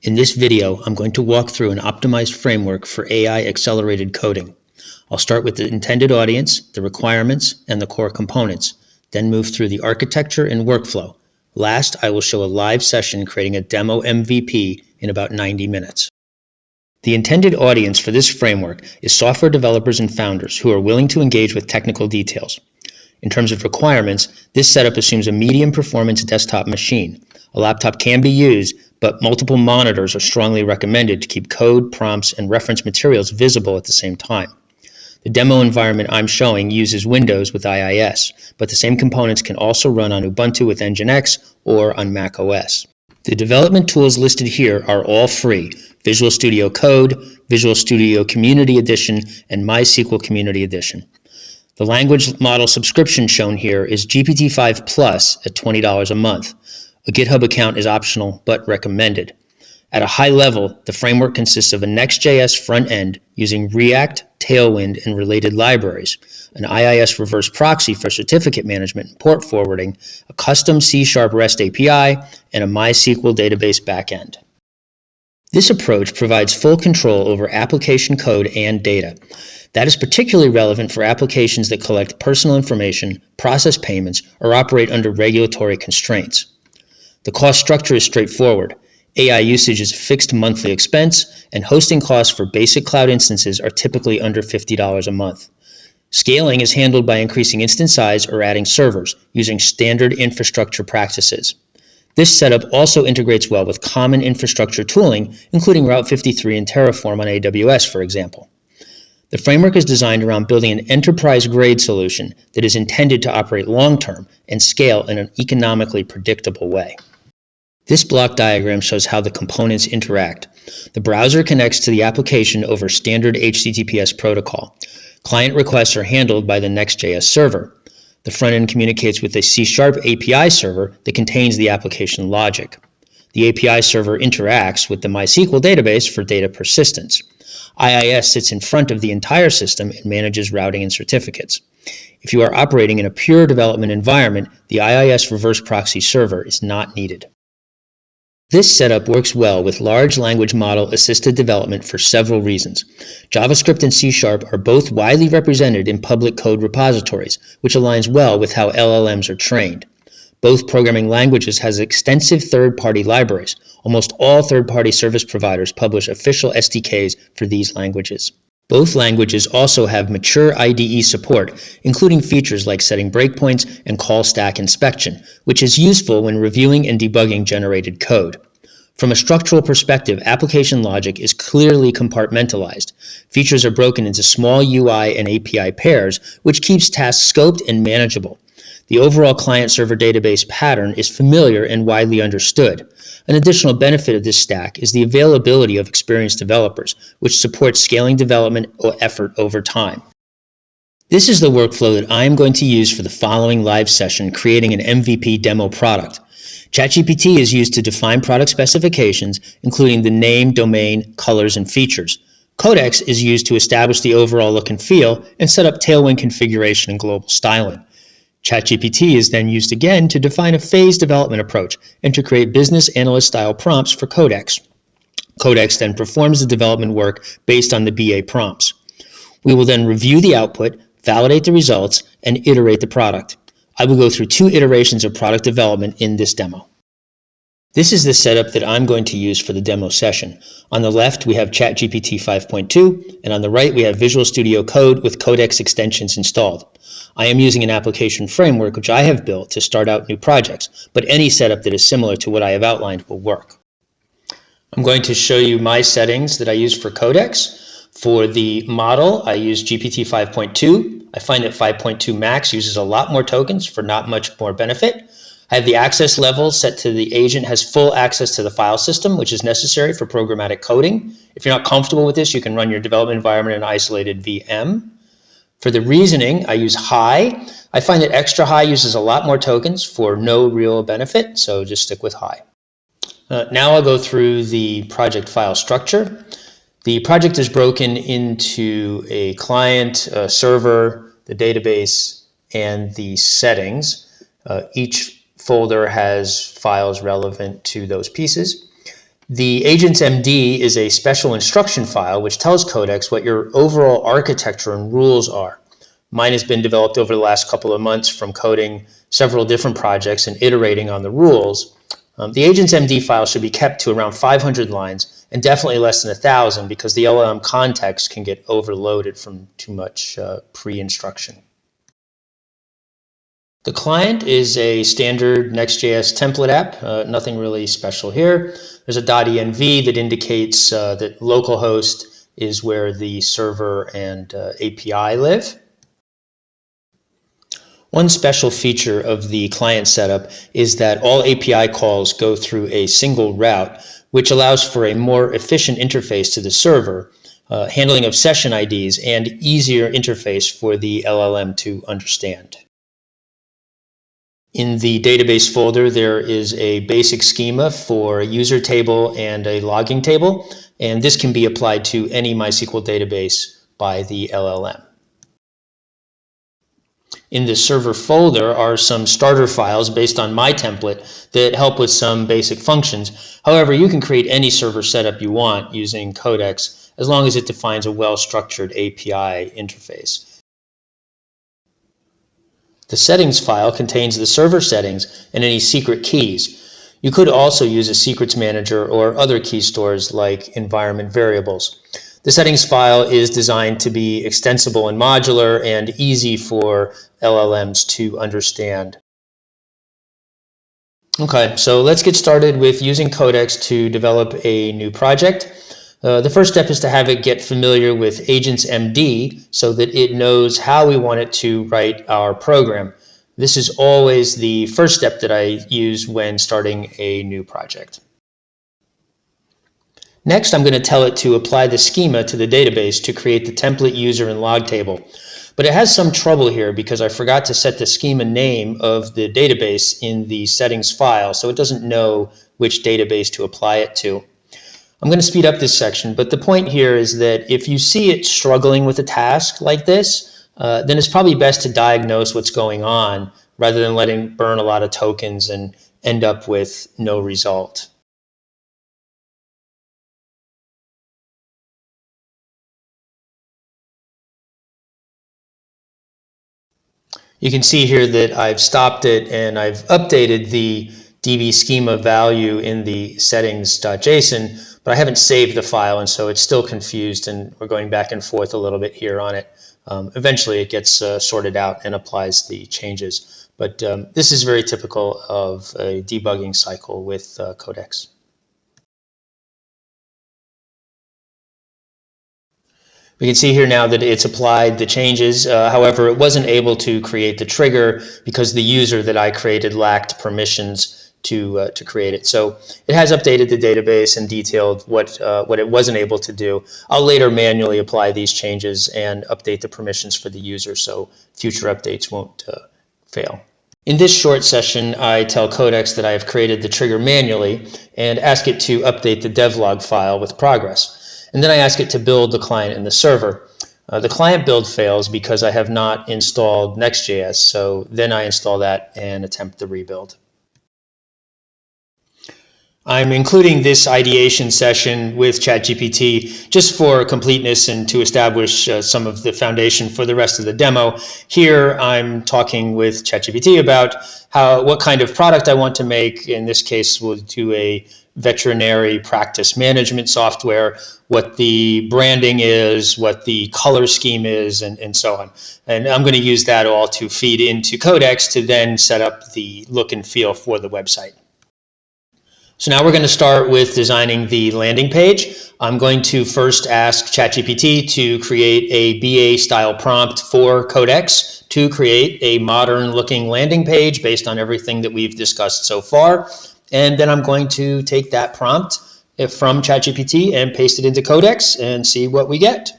In this video, I'm going to walk through an optimized framework for AI-accelerated coding. I'll start with the intended audience, the requirements, and the core components, then move through the architecture and workflow. Last, I will show a live session creating a demo MVP in about 90 minutes. The intended audience for this framework is software developers and founders who are willing to engage with technical details. In terms of requirements, this setup assumes a medium performance desktop machine. A laptop can be used, but multiple monitors are strongly recommended to keep code, prompts, and reference materials visible at the same time. The demo environment I'm showing uses Windows with IIS, but the same components can also run on Ubuntu with Nginx or on Mac OS. The development tools listed here are all free: Visual Studio Code, Visual Studio Community Edition, and MySQL Community Edition. The language model subscription shown here is GPT-5 Plus at $20 a month. A GitHub account is optional but recommended. At a high level, the framework consists of a Next.js front end using React, Tailwind, and related libraries, an IIS reverse proxy for certificate management and port forwarding, a custom C# REST API, and a MySQL database backend. This approach provides full control over application code and data. That is particularly relevant for applications that collect personal information, process payments, or operate under regulatory constraints. The cost structure is straightforward. AI usage is a fixed monthly expense, and hosting costs for basic cloud instances are typically under $50 a month. Scaling is handled by increasing instance size or adding servers, using standard infrastructure practices. This setup also integrates well with common infrastructure tooling, including Route 53 and Terraform on AWS, for example. The framework is designed around building an enterprise-grade solution that is intended to operate long-term and scale in an economically predictable way. This block diagram shows how the components interact. The browser connects to the application over standard HTTPS protocol. Client requests are handled by the Next.js server. The front end communicates with a C# API server that contains the application logic. The API server interacts with the MySQL database for data persistence. IIS sits in front of the entire system and manages routing and certificates. If you are operating in a pure development environment, the IIS reverse proxy server is not needed. This setup works well with large language model assisted development for several reasons. JavaScript and C# are both widely represented in public code repositories, which aligns well with how LLMs are trained. Both programming languages has extensive third-party libraries. Almost all third-party service providers publish official SDKs for these languages. Both languages also have mature IDE support, including features like setting breakpoints and call stack inspection, which is useful when reviewing and debugging generated code. From a structural perspective, application logic is clearly compartmentalized. Features are broken into small UI and API pairs, which keeps tasks scoped and manageable. The overall client-server database pattern is familiar and widely understood. An additional benefit of this stack is the availability of experienced developers, which supports scaling development effort over time. This is the workflow that I am going to use for the following live session, creating an MVP demo product. ChatGPT is used to define product specifications, including the name, domain, colors, and features. Codex is used to establish the overall look and feel and set up Tailwind configuration and global styling. ChatGPT is then used again to define a phased development approach and to create business analyst-style prompts for Codex. Codex then performs the development work based on the BA prompts. We will then review the output, validate the results, and iterate the product. I will go through 2 iterations of product development in this demo. This is the setup that I'm going to use for the demo session. On the left, we have ChatGPT 5.2, and on the right, we have Visual Studio Code with Codex extensions installed. I am using an application framework which I have built to start out new projects, but any setup that is similar to what I have outlined will work. I'm going to show you my settings that I use for Codex. For the model, I use GPT 5.2. I find that 5.2 Max uses a lot more tokens for not much more benefit. I have the access level set to the agent has full access to the file system, which is necessary for programmatic coding. If you're not comfortable with this, you can run your development environment in an isolated VM. For the reasoning, I use high. I find that extra high uses a lot more tokens for no real benefit, so just stick with high. Now I'll go through the project file structure. The project is broken into a client, a server, the database, and the settings. Each folder has files relevant to those pieces. The Agents MD is a special instruction file which tells Codex what your overall architecture and rules are. Mine has been developed over the last couple of months from coding several different projects and iterating on the rules. The Agents MD file should be kept to around 500 lines and definitely less than 1,000 because the LLM context can get overloaded from too much pre-instruction. The client is a standard Next.js template app, nothing really special here. There's a .env that indicates that localhost is where the server and API live. One special feature of the client setup is that all API calls go through a single route, which allows for a more efficient interface to the server, handling of session IDs, and easier interface for the LLM to understand. In the database folder, there is a basic schema for a user table and a logging table, and this can be applied to any MySQL database by the LLM. In the server folder are some starter files based on my template that help with some basic functions. However, you can create any server setup you want using Codex as long as it defines a well-structured API interface. The settings file contains the server settings and any secret keys. You could also use a secrets manager or other key stores like environment variables. The settings file is designed to be extensible and modular and easy for LLMs to understand. Okay, so let's get started with using Codex to develop a new project. The first step is to have it get familiar with Agents MD so that it knows how we want it to write our program. This is always the first step that I use when starting a new project. Next, I'm going to tell it to apply the schema to the database to create the template user and log table. But it has some trouble here because I forgot to set the schema name of the database in the settings file, so it doesn't know which database to apply it to. I'm going to speed up this section, but the point here is that if you see it struggling with a task like this, then it's probably best to diagnose what's going on rather than letting it burn a lot of tokens and end up with no result. You can see here that I've stopped it and I've updated the DB schema value in the settings.json, but I haven't saved the file, and so it's still confused, and we're going back and forth a little bit here on it. Eventually it gets sorted out and applies the changes, but this is very typical of a debugging cycle with Codex. We can see here now that it's applied the changes. However, it wasn't able to create the trigger because the user that I created lacked permissions to create it. So it has updated the database and detailed what it wasn't able to do. I'll later manually apply these changes and update the permissions for the user so future updates won't fail. In this short session, I tell Codex that I have created the trigger manually and ask it to update the devlog file with progress. And then I ask it to build the client and the server. The client build fails because I have not installed Next.js, so then I install that and attempt the rebuild. I'm including this ideation session with ChatGPT just for completeness and to establish some of the foundation for the rest of the demo. Here I'm talking with ChatGPT about what kind of product I want to make. In this case, we'll do a veterinary practice management software, what the branding is, what the color scheme is, and so on. And I'm going to use that all to feed into Codex to then set up the look and feel for the website. So now we're going to start with designing the landing page. I'm going to first ask ChatGPT to create a BA style prompt for Codex to create a modern looking landing page based on everything that we've discussed so far. And then I'm going to take that prompt from ChatGPT and paste it into Codex and see what we get.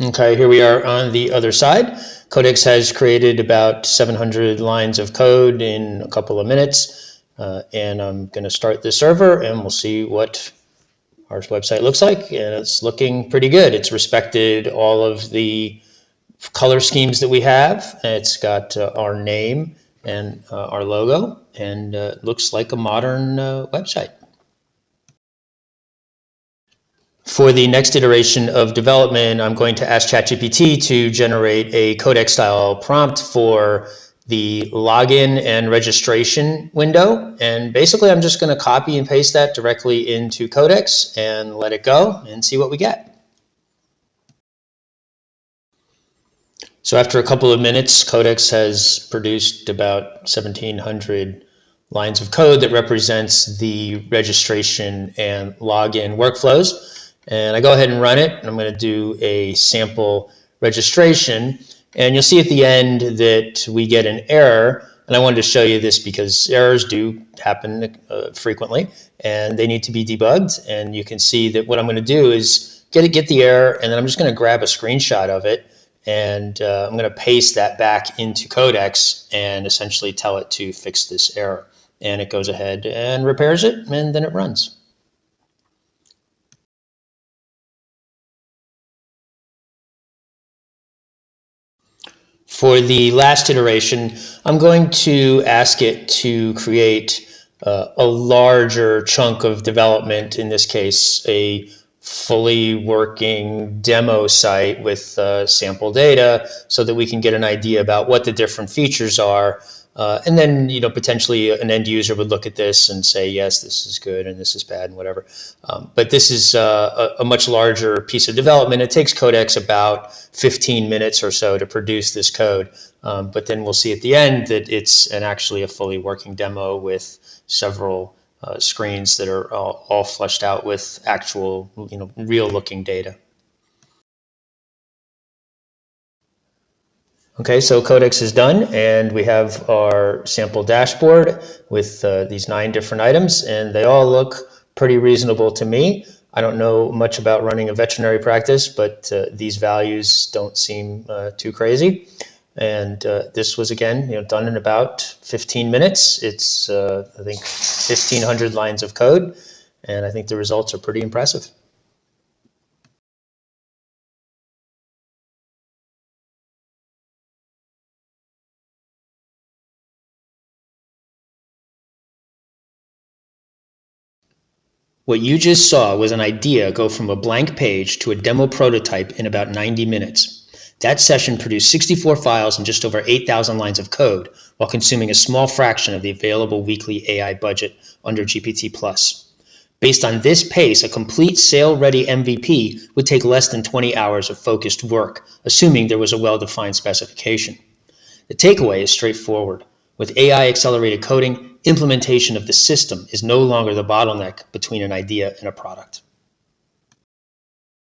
Okay, here we are on the other side. Codex has created about 700 lines of code in a couple of minutes, and I'm going to start the server and we'll see what our website looks like, and it's looking pretty good. It's respected all of the color schemes that we have. It's got our name and our logo, and looks like a modern website. For the next iteration of development, I'm going to ask ChatGPT to generate a Codex style prompt for the login and registration window. And basically, I'm just going to copy and paste that directly into Codex and let it go and see what we get. So after a couple of minutes, Codex has produced about 1,700 lines of code that represents the registration and login workflows. And I go ahead and run it. I'm going to do a sample registration. And you'll see at the end that we get an error. And I wanted to show you this because errors do happen frequently, and they need to be debugged. And you can see that what I'm going to do is get the error, and then I'm just going to grab a screenshot of it. And I'm going to paste that back into Codex and essentially tell it to fix this error. And it goes ahead and repairs it, and then it runs. For the last iteration, I'm going to ask it to create a larger chunk of development, in this case, a fully working demo site with sample data so that we can get an idea about what the different features are. And then, potentially an end user would look at this and say, yes, this is good and this is bad and whatever. But this is a much larger piece of development. It takes Codex about 15 minutes or so to produce this code. But then we'll see at the end that it's actually a fully working demo with several screens that are all fleshed out with actual, real looking data. Okay, so Codex is done, and we have our sample dashboard with these 9 different items, and they all look pretty reasonable to me. I don't know much about running a veterinary practice, but these values don't seem too crazy. And this was, again, done in about 15 minutes. It's, I think, 1,500 lines of code, and I think the results are pretty impressive. What you just saw was an idea go from a blank page to a demo prototype in about 90 minutes. That session produced 64 files and just over 8,000 lines of code, while consuming a small fraction of the available weekly AI budget under GPT+. Based on this pace, a complete sale-ready MVP would take less than 20 hours of focused work, assuming there was a well-defined specification. The takeaway is straightforward. With AI-accelerated coding, implementation of the system is no longer the bottleneck between an idea and a product.